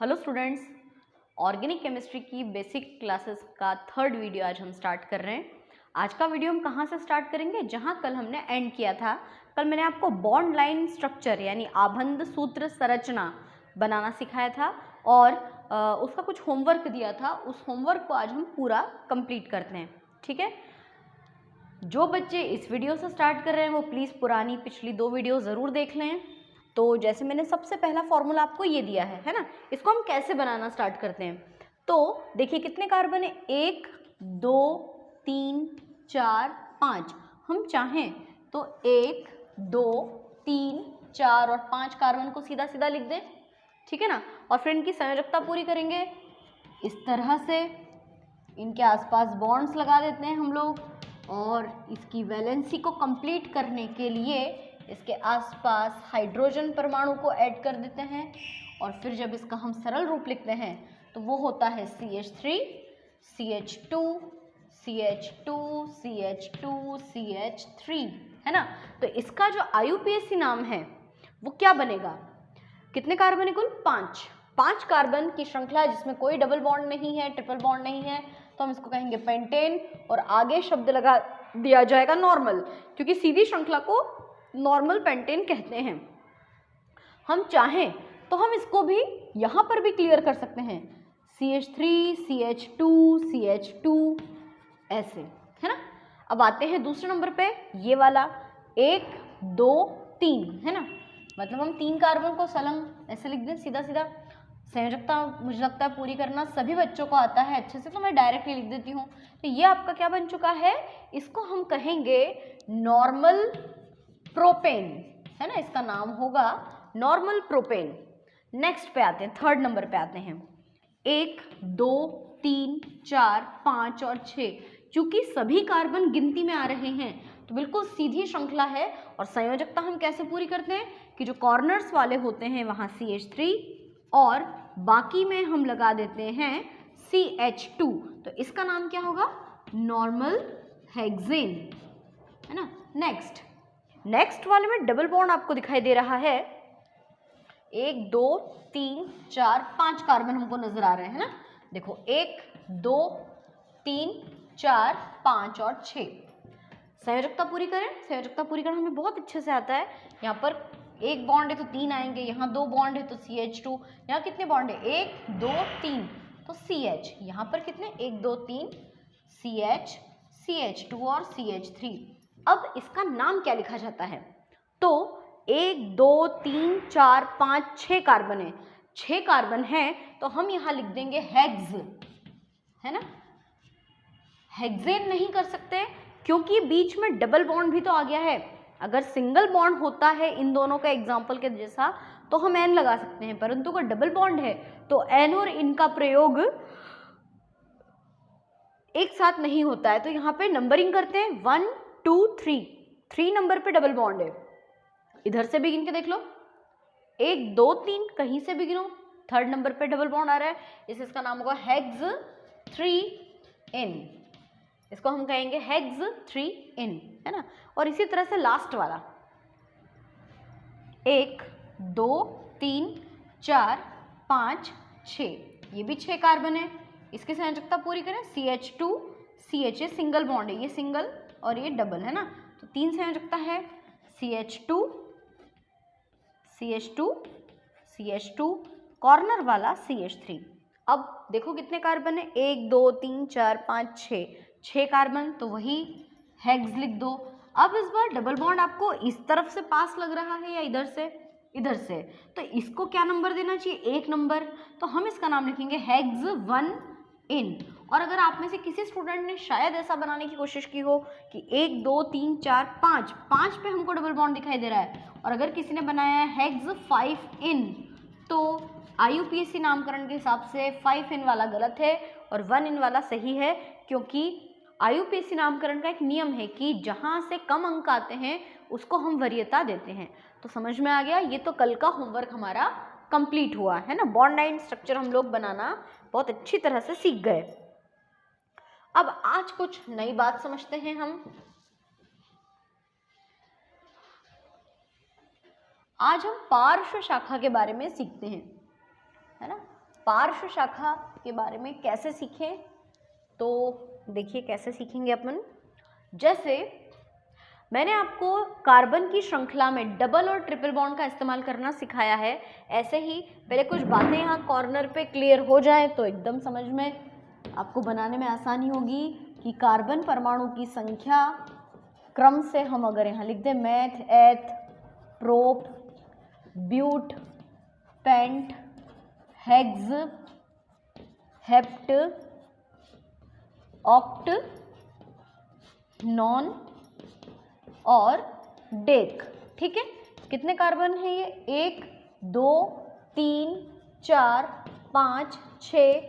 Hello students, organic chemistry की basic classes का third video आज हम स्टार्ट कर रहे हैं। आज का वीडियो हम कहाँ से स्टार्ट करेंगे? जहाँ कल हमने एंड किया था। कल मैंने आपको बॉन्ड लाइन स्ट्रक्चर यानी आबंध सूत्र संरचना बनाना सिखाया था और उसका कुछ होमवर्क दिया था। उस होमवर्क को आज हम पूरा कंप्लीट करते हैं, ठीक है। जो बच्चे इस वीडियो से स्टार्ट कर रहे हैं वो प्लीज़ पुरानी पिछली 2 वीडियो ज़रूर देख लें। तो जैसे मैंने सबसे पहला फॉर्मूला आपको ये दिया है ना, इसको हम कैसे बनाना स्टार्ट करते हैं। तो देखिए कितने कार्बन है, 1 2 3 4 5। हम चाहें तो 1 2 3 4 और 5 कार्बन को सीधा सीधा लिख दें, ठीक है ना। और फिर इनकी संयोजकता पूरी करेंगे इस तरह से, इनके आसपास बॉन्ड्स लगा देते हैं हम लोग और इसकी वैलेंसी को कंप्लीट करने के लिए इसके आसपास हाइड्रोजन परमाणु को ऐड कर देते हैं और फिर जब इसका हम सरल रूप लिखते हैं तो वो होता है CH3 CH2 CH2 CH2 CH3, है ना। तो इसका जो IUPAC नाम है वो क्या बनेगा? कितने कार्बन है? कुल 5 कार्बन की श्रृंखला जिसमें कोई डबल बॉन्ड नहीं है, ट्रिपल बॉन्ड नहीं है, तो हम इसको कहेंगे पेंटेन और आगे शब्द लगा दिया जाएगा नॉर्मल, क्योंकि सीधी श्रृंखला को नॉर्मल पेंटेन कहते हैं। हम चाहें तो हम इसको भी यहाँ पर भी क्लियर कर सकते हैं, CH3 CH2 CH2 ऐसे, है ना। अब आते हैं दूसरे नंबर पे, ये वाला 1 2 3, है ना। मतलब हम 3 कार्बन को संलग्न ऐसे लिख दें सीधा सीधा। संयोजकता मुझे लगता है पूरी करना सभी बच्चों को आता है अच्छे से, तो मैं डायरेक्टली लिख देती हूँ। तो ये आपका क्या बन चुका है, इसको हम कहेंगे नॉर्मल प्रोपेन, है ना। इसका नाम होगा नॉर्मल प्रोपेन। नेक्स्ट पे आते हैं, थर्ड नंबर पे आते हैं, 1 2 3 4 5 और 6। चूंकि सभी कार्बन गिनती में आ रहे हैं तो बिल्कुल सीधी श्रृंखला है और संयोजकता हम कैसे पूरी करते हैं कि जो कॉर्नर्स वाले होते हैं वहाँ CH3 और बाकी में हम लगा देते हैं CH2। तो इसका नाम क्या होगा? नॉर्मल हेक्सेन, है ना। नेक्स्ट वाले में डबल बॉन्ड आपको दिखाई दे रहा है, 1 2 3 4 5 कार्बन हमको नजर आ रहे हैं ना। देखो 1 2 3 4 5 और 6। संयोजकता पूरी करें। संयोजकता पूरी करना हमें बहुत अच्छे से आता है। यहाँ पर एक बॉन्ड है तो 3 आएंगे, यहाँ 2 बॉन्ड है तो CH2, यहाँ कितने बॉन्ड है 1 2 3 तो CH, यहाँ पर कितने 1 2 3 CH CH2 और CH3। अब इसका नाम क्या लिखा जाता है? तो 1 2 3 4 5 6 कार्बन है, 6 कार्बन है तो हम यहाँ लिख देंगे हेक्स, है ना। हेक्सेन नहीं कर सकते क्योंकि बीच में डबल बॉन्ड भी तो आ गया है। अगर सिंगल बॉन्ड होता है इन दोनों का एग्जाम्पल के जैसा तो हम N लगा सकते हैं, परंतु अगर डबल बॉन्ड है तो N और इन का प्रयोग एक साथ नहीं होता है। तो यहाँ पे नंबरिंग करते हैं 1 2 3 नंबर पे डबल बॉन्ड है। इधर से भी गिन के देख लो, 1 2 3 कहीं से भी गिनो, थर्ड नंबर पे डबल बॉन्ड आ रहा है, इसका नाम होगा हेक्स 3N। इसको हम कहेंगे हेक्स 3N, है ना। और इसी तरह से लास्ट वाला 1 2 3 4 5 6, ये भी 6 कार्बन है। इसकी संयोजकता पूरी करें, CH2 CH सिंगल बॉन्ड है, ये सिंगल और ये डबल, है ना। तो 3 संयोजकता है, CH2 CH2 CH2 कॉर्नर वाला CH3। अब देखो कितने कार्बन है, 1 2 3 4 5 6 कार्बन, तो वही हेक्स लिख दो। अब इस बार डबल बॉन्ड आपको इस तरफ से पास लग रहा है या इधर से? इधर से, तो इसको क्या नंबर देना चाहिए? 1 नंबर। तो हम इसका नाम लिखेंगे हेक्स 1N। और अगर आप में से किसी स्टूडेंट ने शायद ऐसा बनाने की कोशिश की हो कि 1 2 3 4 5 पे हमको डबल बॉन्ड दिखाई दे रहा है और अगर किसी ने बनाया है हेक्स 5N, तो IUPAC नामकरण के हिसाब से 5N वाला गलत है और 1N वाला सही है, क्योंकि IUPAC नामकरण का एक नियम है कि जहाँ से कम अंक आते हैं उसको हम वरीयता देते हैं। तो समझ में आ गया, ये तो कल का होमवर्क हमारा कंप्लीट हुआ है ना। बॉन्ड लाइन स्ट्रक्चर हम लोग बनाना बहुत अच्छी तरह से सीख गए। अब आज कुछ नई बात समझते हैं हम। आज हम पार्श्व शाखा के बारे में सीखते हैं, है ना। पार्श्व शाखा के बारे में कैसे सीखें, तो देखिए कैसे सीखेंगे अपन। जैसे मैंने आपको कार्बन की श्रृंखला में डबल और ट्रिपल बॉन्ड का इस्तेमाल करना सिखाया है, ऐसे ही पहले कुछ बातें यहाँ कॉर्नर पे क्लियर हो जाए तो एकदम समझ में आपको बनाने में आसानी होगी कि कार्बन परमाणु की संख्या क्रम से हम अगर यहाँ लिख दें meth, eth, prop, but, pent, hex, hept, oct, non और डेक। ठीक है, कितने कार्बन है ये? 1 2 3 4 5 6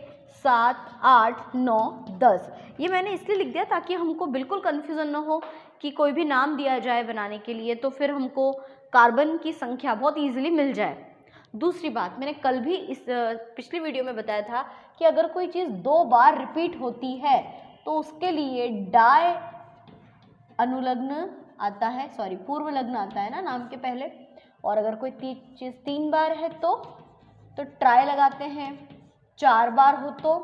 7 8 9 10। ये मैंने इसलिए लिख दिया ताकि हमको बिल्कुल कन्फ्यूज़न ना हो कि कोई भी नाम दिया जाए बनाने के लिए तो फिर हमको कार्बन की संख्या बहुत ईजिली मिल जाए। दूसरी बात, मैंने कल भी इस पिछली वीडियो में बताया था कि अगर कोई चीज़ 2 बार रिपीट होती है तो उसके लिए डाई अनुलग्न आता है, सॉरी पूर्व लग्न आता है ना नाम के पहले। और अगर कोई चीज़ 3 बार है तो ट्राई लगाते हैं, 4 बार हो तो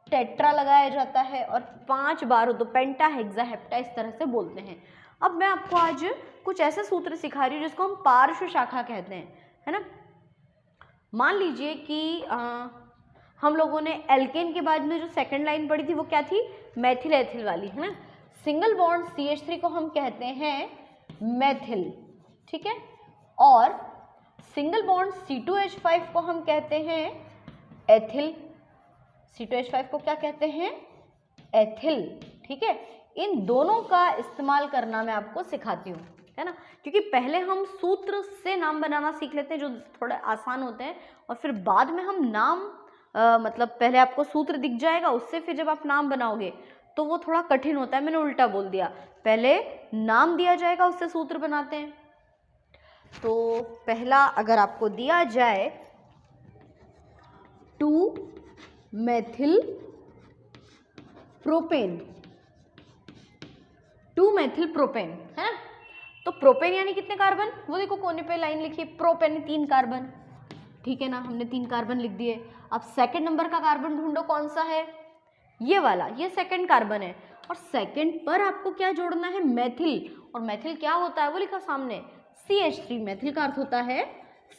टेट्रा लगाया जाता है और 5 बार हो तो पेंटा, हेक्सा, हेप्टा, इस तरह से बोलते हैं। अब मैं आपको आज कुछ ऐसे सूत्र सिखा रही हूँ जिसको हम पार्श्व शाखा कहते हैं, है ना। मान लीजिए कि हम लोगों ने एल्केन के बाद में जो सेकंड लाइन पढ़ी थी वो क्या थी? मैथिल एथिल वाली, है ना। सिंगल बॉन्ड CH3 को हम कहते हैं मैथिल, ठीक है, और सिंगल बॉन्ड C2H5 को हम कहते हैं एथिल। C2H5 को क्या कहते हैं? एथिल, ठीक है। इन दोनों का इस्तेमाल करना मैं आपको सिखाती हूँ, है ना, क्योंकि पहले हम सूत्र से नाम बनाना सीख लेते हैं जो थोड़े आसान होते हैं, और फिर बाद में हम नाम मतलब पहले आपको सूत्र दिख जाएगा, उससे फिर जब आप नाम बनाओगे तो वो थोड़ा कठिन होता है। मैंने उल्टा बोल दिया, पहले नाम दिया जाएगा उससे सूत्र बनाते हैं। तो पहला अगर आपको दिया जाए 2 मेथिल प्रोपेन, 2 मेथिल प्रोपेन, है ना। तो प्रोपेन यानी कितने कार्बन? वो देखो कोने पे लाइन लिखी है, प्रोपेन 3 कार्बन, ठीक है ना, हमने 3 कार्बन लिख दिए। अब सेकंड नंबर का कार्बन ढूंढो कौन सा है? ये वाला, ये सेकंड कार्बन है, और सेकंड पर आपको क्या जोड़ना है? मैथिल। और मैथिल क्या होता है वो लिखा सामने, CH3। मैथिल का अर्थ होता है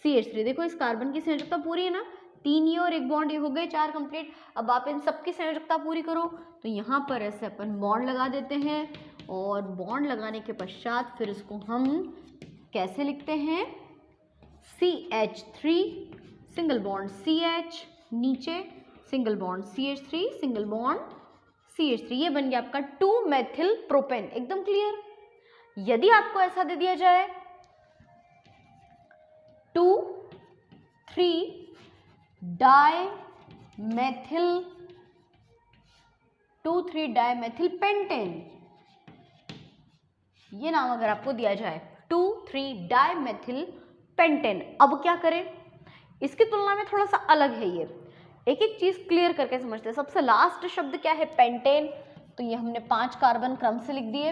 CH3। देखो इस कार्बन की संयोजकता पूरी है ना, 3 ये और 1 बॉन्ड, ये हो गए 4 कंप्लीट। अब आप इन सब की संयोजकता पूरी करो तो यहाँ पर ऐसे अपन बॉन्ड लगा देते हैं, और बॉन्ड लगाने के पश्चात फिर इसको हम कैसे लिखते हैं? CH3 सिंगल बॉन्ड CH, नीचे single bond CH3 single bond CH3, ये बन गया आपका 2 मेथिल प्रोपेन। एकदम क्लियर। यदि आपको ऐसा दे दिया जाए 2,3 डाइमेथिल पेंटेन, ये नाम अगर आपको दिया जाए 2,3 डाइमेथिल पेंटेन, अब क्या करें? इसकी तुलना में थोड़ा सा अलग है ये, एक एक चीज क्लियर करके समझते हैं। सबसे लास्ट शब्द क्या है? पेंटेन। तो ये हमने 5 कार्बन क्रम से लिख दिए,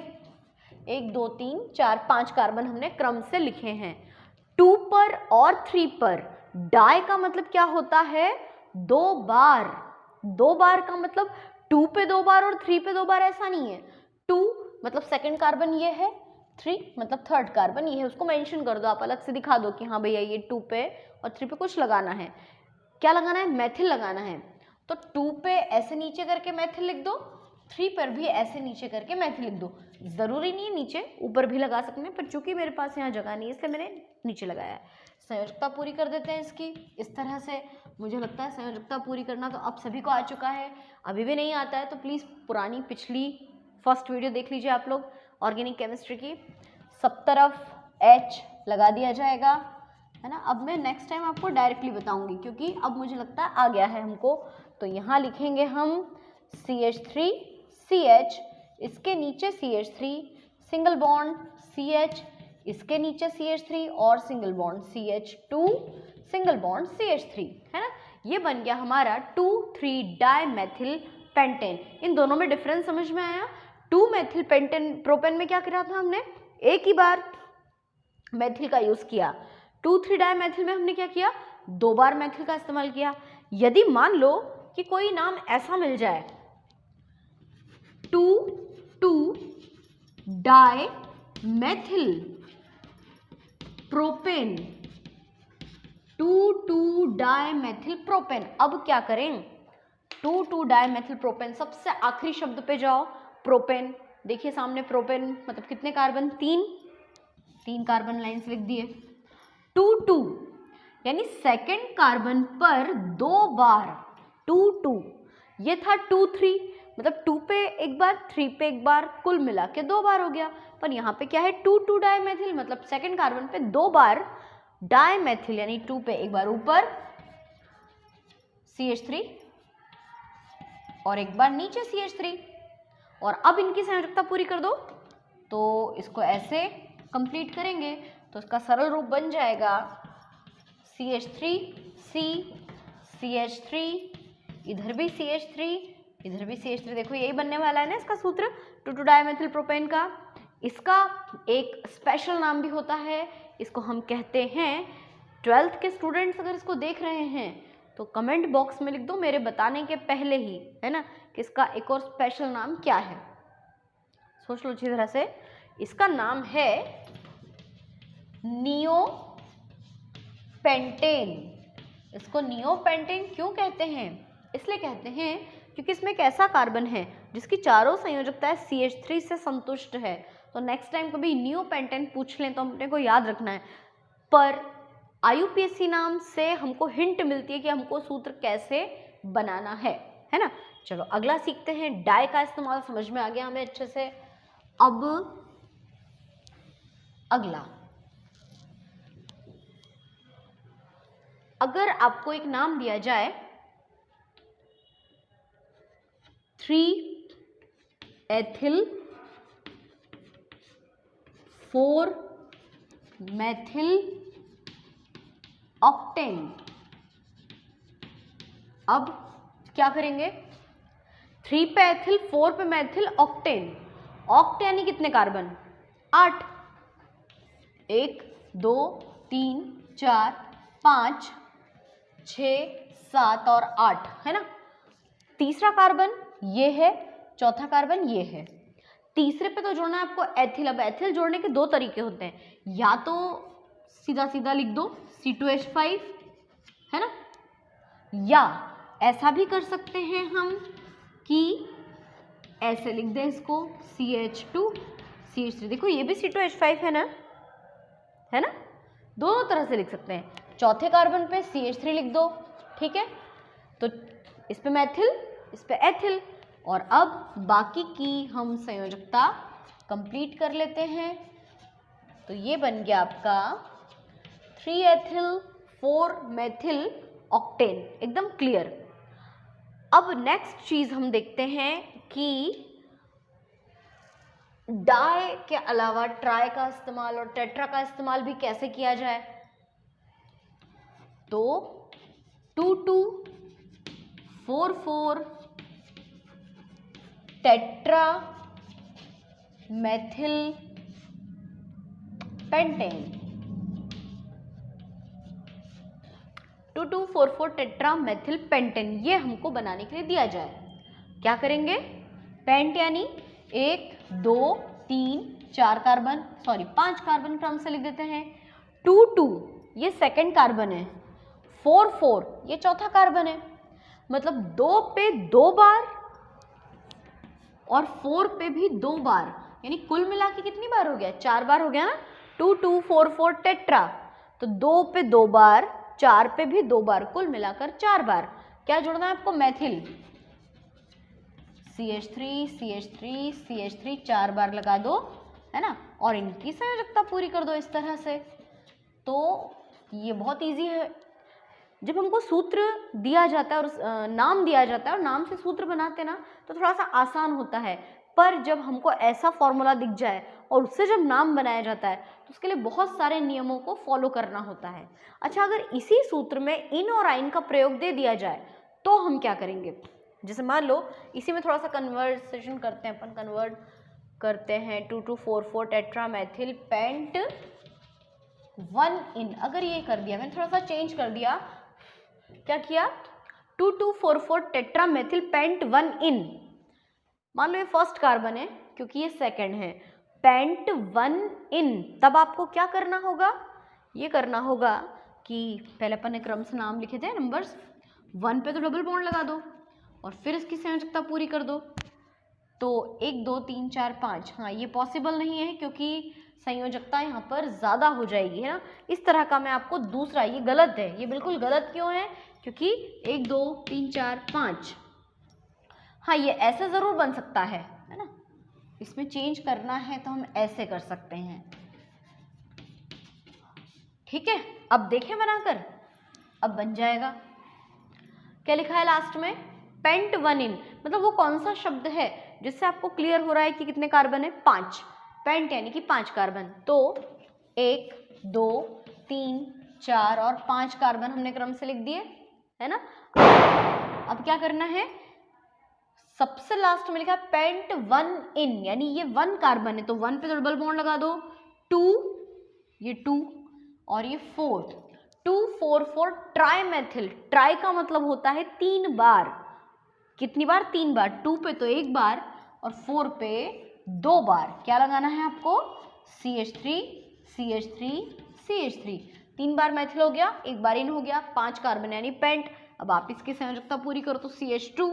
1 2 3 4 5 कार्बन हमने क्रम से लिखे हैं। 2 पर और 3 पर डाई का मतलब क्या होता है? 2 बार। 2 बार का मतलब 2 पे 2 बार और 3 पे 2 बार ऐसा नहीं है। 2 मतलब सेकंड कार्बन ये है, 3 मतलब थर्ड कार्बन ये है। उसको मेंशन कर दो, आप अलग से दिखा दो कि हाँ भैया ये 2 पे और 3 पे कुछ लगाना है। क्या लगाना है? मैथिल लगाना है। तो 2 पे ऐसे नीचे करके मैथिल लिख दो, 3 पर भी ऐसे नीचे करके मैथिल लिख दो। ज़रूरी नहीं है नीचे, ऊपर भी लगा सकते हैं, पर चूंकि मेरे पास यहाँ जगह नहीं है इसलिए मैंने नीचे लगाया है। संयोजकता पूरी कर देते हैं इसकी इस तरह से। मुझे लगता है संयोजकता पूरी करना तो अब सभी को आ चुका है। अभी भी नहीं आता है तो प्लीज़ पुरानी पिछली फर्स्ट वीडियो देख लीजिए आप लोग ऑर्गेनिक केमिस्ट्री की। सब तरफ H लगा दिया जाएगा, है ना। अब मैं नेक्स्ट टाइम आपको डायरेक्टली बताऊंगी क्योंकि अब मुझे लगता है आ गया है हमको। तो यहाँ लिखेंगे हम CH3 CH, इसके नीचे CH3 सिंगल बॉन्ड CH, इसके नीचे CH3 और single bond CH2 single bond CH3, है ना। ये बन गया हमारा 2,3 डाइमेथिल पेंटेन। इन दोनों में डिफरेंस समझ में आया? 2 मेथिल पेंटेन प्रोपेन में क्या करा था हमने? एक ही बार मैथिल का यूज किया। 2,3 डाइमेथिल में हमने क्या किया? 2 बार मैथिल का इस्तेमाल किया। यदि मान लो कि कोई नाम ऐसा मिल जाए 2,2-डाइमेथिल प्रोपेन, 2,2-डाइमेथिल प्रोपेन। अब क्या करें, 2,2-डाइमेथिल प्रोपेन, सबसे आखिरी शब्द पे जाओ, प्रोपेन। देखिए सामने प्रोपेन मतलब कितने कार्बन, 3 कार्बन लाइंस लिख दिए। 2,2 यानी सेकेंड कार्बन पर 2 बार 2,2, ये था 2,3 मतलब 2 पे एक बार 3 पे एक बार, कुल मिला के 2 बार हो गया। पर यहाँ पे क्या है 2,2-डाइमेथिल मतलब सेकेंड कार्बन पे 2 बार डाइमेथिल, यानी 2 पे एक बार ऊपर CH3 और एक बार नीचे CH3। और अब इनकी संयोजकता पूरी कर दो, तो इसको ऐसे कंप्लीट करेंगे तो इसका सरल रूप बन जाएगा CH3C, CH3, इधर भी CH3, इधर भी CH3। देखो यही बनने वाला है ना इसका सूत्र 2,2-डाइमेथिल प्रोपेन का। इसका एक स्पेशल नाम भी होता है, इसको हम कहते हैं, 12th के स्टूडेंट्स अगर इसको देख रहे हैं तो कमेंट बॉक्स में लिख दो मेरे बताने के पहले ही, है ना, कि इसका एक और स्पेशल नाम क्या है। सोच लो अच्छी तरह से, इसका नाम है नियोपेंटेन। इसको नियोपेंटेन क्यों कहते हैं, इसलिए कहते हैं क्योंकि इसमें एक ऐसा कार्बन है जिसकी चारों संयोजकताएं CH3 से संतुष्ट है। तो नेक्स्ट टाइम कभी नियोपेंटेन पूछ लें तो अपने को याद रखना है। पर IUPAC नाम से हमको हिंट मिलती है कि हमको सूत्र कैसे बनाना है ना। चलो अगला सीखते हैं। डाई का इस्तेमाल समझ में आ गया हमें अच्छे से। अब अगला, अगर आपको एक नाम दिया जाए 3-एथिल 4-मेथिल ऑक्टेन, अब क्या करेंगे, 3 पे एथिल 4 पे मेथिल ऑक्टेन। ऑक्ट यानी कितने कार्बन, 8, 1 2 3 4 5 6 7 और 8, है ना। तीसरा कार्बन ये है, चौथा कार्बन ये है। तीसरे पे तो जोड़ना है आपको एथिल। अब एथिल जोड़ने के 2 तरीके होते हैं, या तो सीधा सीधा लिख दो C2H5, है ना, या ऐसा भी कर सकते हैं हम कि ऐसे लिख दें इसको CH2 CH3। देखो ये भी C2H5 है ना, दोनों तरह से लिख सकते हैं। चौथे कार्बन पे CH3 लिख दो, ठीक है। तो इस पे मेथिल, इस पे एथिल। और अब बाकी की हम संयोजकता कंप्लीट कर लेते हैं। तो ये बन गया आपका 3-एथिल 4-मेथिल ऑक्टेन, एकदम क्लियर। अब नेक्स्ट चीज हम देखते हैं कि डाई के अलावा ट्राई का इस्तेमाल और टेट्रा का इस्तेमाल भी कैसे किया जाए। तो 2,2-4,4 tetra methyl pentane, 2,2-4,4 tetra methyl pentane, ये हमको बनाने के लिए दिया जाए। क्या करेंगे, पेंट यानी 1 2 3 4 कार्बन, सॉरी 5 कार्बन क्रम से लिख देते हैं। 2,2 ये सेकेंड कार्बन है, 4,4 ये चौथा कार्बन है, मतलब 2 पे 2 बार और 4 पे भी 2 बार, यानी कुल मिला के कितनी बार हो गया, 4 बार हो गया ना। 2,2-4,4 टेट्रा, तो 2 पे 2 बार, 4 पे भी 2 बार, कुल मिलाकर 4 बार। क्या जोड़ना है आपको, मेथिल, CH3 CH3 CH3 4 बार लगा दो, है ना, और इनकी संयोजकता पूरी कर दो इस तरह से। तो ये बहुत इजी है। जब हमको सूत्र दिया जाता है और नाम दिया जाता है और नाम से सूत्र बनाते हैं ना, तो थोड़ा सा आसान होता है। पर जब हमको ऐसा फॉर्मूला दिख जाए और उससे जब नाम बनाया जाता है तो उसके लिए बहुत सारे नियमों को फॉलो करना होता है। अच्छा, अगर इसी सूत्र में इन और आइन का प्रयोग दे दिया जाए तो हम क्या करेंगे। जैसे मान लो इसी में थोड़ा सा कन्वर्सेशन करते हैं, अपन कन्वर्ट करते हैं 2,2-4,4 टेट्रा मेथिल पेंट 1 इन। अगर ये कर दिया, मैंने थोड़ा सा चेंज कर दिया, क्या किया, 2244 टेट्रामेथिल पेंट 1 इन। मान लो ये फर्स्ट कार्बन है क्योंकि ये सेकंड है, पेंट 1 इन, तब आपको क्या करना होगा, ये करना होगा कि पहले अपन ने क्रम से नाम लिखे थे नंबर्स, 1 पे तो डबल बॉन्ड लगा दो और फिर इसकी संयोजकता पूरी कर दो। तो 1 2 3 4 5, हाँ ये पॉसिबल नहीं है क्योंकि संयोजकता यहाँ पर ज़्यादा हो जाएगी, है ना। इस तरह का मैं आपको दूसरा, ये गलत है, ये बिल्कुल गलत क्यों है, क्योंकि 1 2 3 4 5, हाँ ये ऐसे ज़रूर बन सकता है ना। इसमें चेंज करना है तो हम ऐसे कर सकते हैं, ठीक है। अब देखें बनाकर, अब बन जाएगा। क्या लिखा है लास्ट में, पेंट 1 इन, मतलब वो कौन सा शब्द है जिससे आपको क्लियर हो रहा है कि कितने कार्बन है, 5, पेंट यानी कि 5 कार्बन। तो 1 2 3 4 और 5 कार्बन हमने क्रम से लिख दिए, है ना। अब क्या करना है, सबसे लास्ट में लिखा है पेंट 1 इन, यानी ये 1 कार्बन है तो 1 पे तो डबल बॉन्ड लगा दो, 2, ये 2 और ये 4, 244 ट्राईमेथिल, ट्राई का मतलब होता है 3 बार, कितनी बार, 3 बार, 2 पे तो 1 बार और 4 पे 2 बार। क्या लगाना है आपको, CH3 CH3 CH3, 3 बार मैथिल हो गया, 1 बार इन हो गया, 5 कार्बन यानी पेंट। अब आप इसकी संयोजकता पूरी करो तो CH2,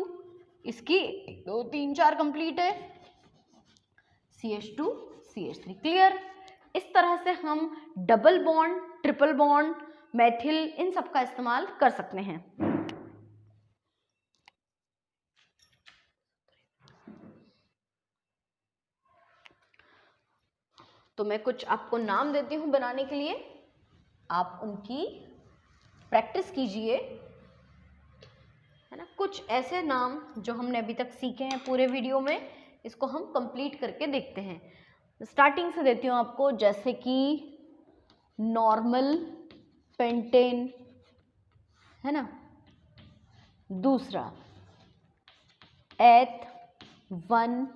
इसकी 1 2 3 4 कंप्लीट है, CH2 CH3, क्लियर। इस तरह से हम double bond, triple bond, methyl, इन सब का इस्तेमाल कर सकते हैं। तो मैं कुछ आपको नाम देती हूँ बनाने के लिए, आप उनकी प्रैक्टिस कीजिए, है ना। कुछ ऐसे नाम जो हमने अभी तक सीखे हैं पूरे वीडियो में, इसको हम कंप्लीट करके देखते हैं। स्टार्टिंग से देती हूँ आपको, जैसे कि नॉर्मल, पेंटेन, है ना। दूसरा एथ 1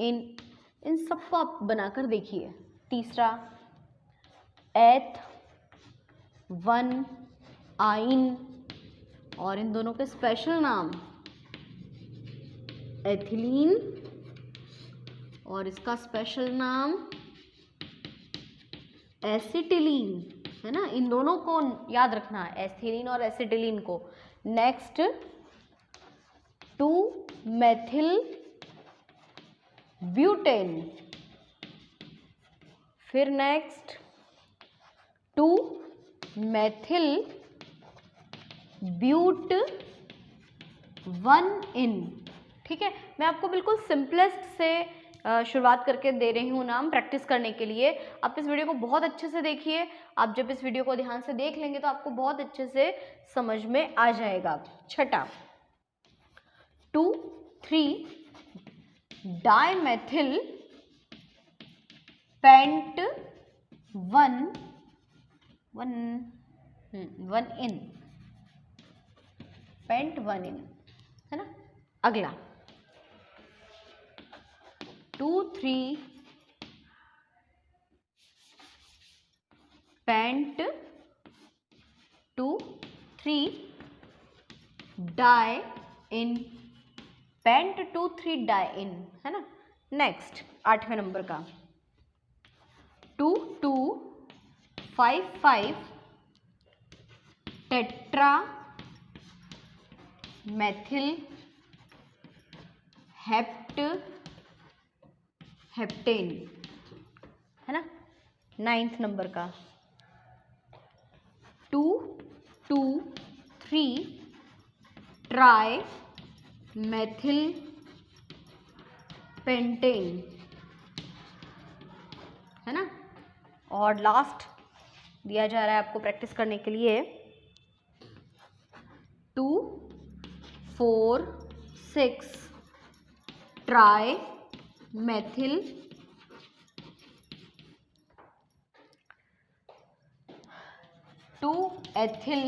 इन सबको आप बनाकर देखिए। तीसरा एथ 1 आइन, और इन दोनों के स्पेशल नाम एथिलीन और इसका स्पेशल नाम एसिटिलीन, है ना। इन दोनों को याद रखना, एथिलीन और एसिटिलीन को। नेक्स्ट 2 मेथिल ब्यूटेन, फिर नेक्स्ट 2 मेथिल ब्यूट 1 इन, ठीक है। मैं आपको बिल्कुल सिंपलेस्ट से शुरुआत करके दे रही हूँ नाम प्रैक्टिस करने के लिए। आप इस वीडियो को बहुत अच्छे से देखिए, आप जब इस वीडियो को ध्यान से देख लेंगे तो आपको बहुत अच्छे से समझ में आ जाएगा। छठा 2 3 डाइमेथिल पेंट 1 इन, पेंट 1 इन, है ना। अगला 2 3 पेंट 2 3 डाई इन, पेंट 2 3 डाई इन, है ना। नेक्स्ट 8वें नंबर का 2 2 5 5 टेट्रा मेथिल हेप्टेन, है ना। 9th नंबर का 2 2 3 ट्राई मेथिल पेंटेन, है ना। और लास्ट दिया जा रहा है आपको प्रैक्टिस करने के लिए 2 4 6 tri methyl two ethyl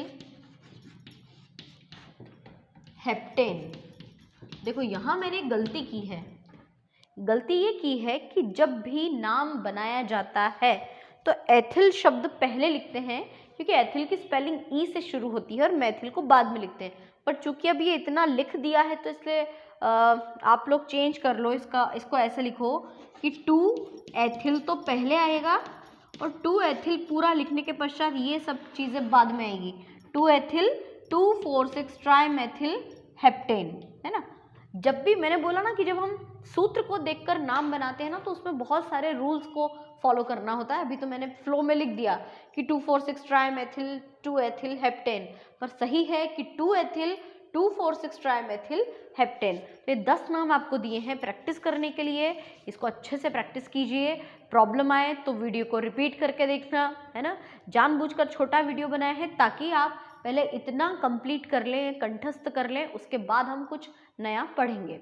heptane. देखो यहाँ मैंने गलती की है, गलती ये की है कि जब भी नाम बनाया जाता है तो एथिल शब्द पहले लिखते हैं, क्योंकि एथिल की स्पेलिंग ई से शुरू होती है और मैथिल को बाद में लिखते हैं। पर चूंकि अब ये इतना लिख दिया है तो इसलिए आप लोग चेंज कर लो, इसको ऐसे लिखो कि 2 एथिल तो पहले आएगा और 2 एथिल पूरा लिखने के पश्चात ये सब चीज़ें बाद में आएगी। 2 एथिल 2,4,6 ट्राइमेथिल हेप्टेन, है ना। जब भी मैंने बोला ना कि जब हम सूत्र को देखकर नाम बनाते हैं ना तो उसमें बहुत सारे रूल्स को फॉलो करना होता है। अभी तो मैंने फ्लो में लिख दिया कि 2,4,6 ट्राइमेथिल 2 एथिल हेप्टेन, पर सही है कि 2 एथिल 2,4,6 ट्राइमेथिल हेप्टेन। तो ये 10 नाम आपको दिए हैं प्रैक्टिस करने के लिए, इसको अच्छे से प्रैक्टिस कीजिए। प्रॉब्लम आए तो वीडियो को रिपीट करके देखना, है ना। जानबूझकर छोटा वीडियो बनाया है ताकि आप पहले इतना कंप्लीट कर लें, कंठस्थ कर लें, उसके बाद हम कुछ नया पढ़ेंगे।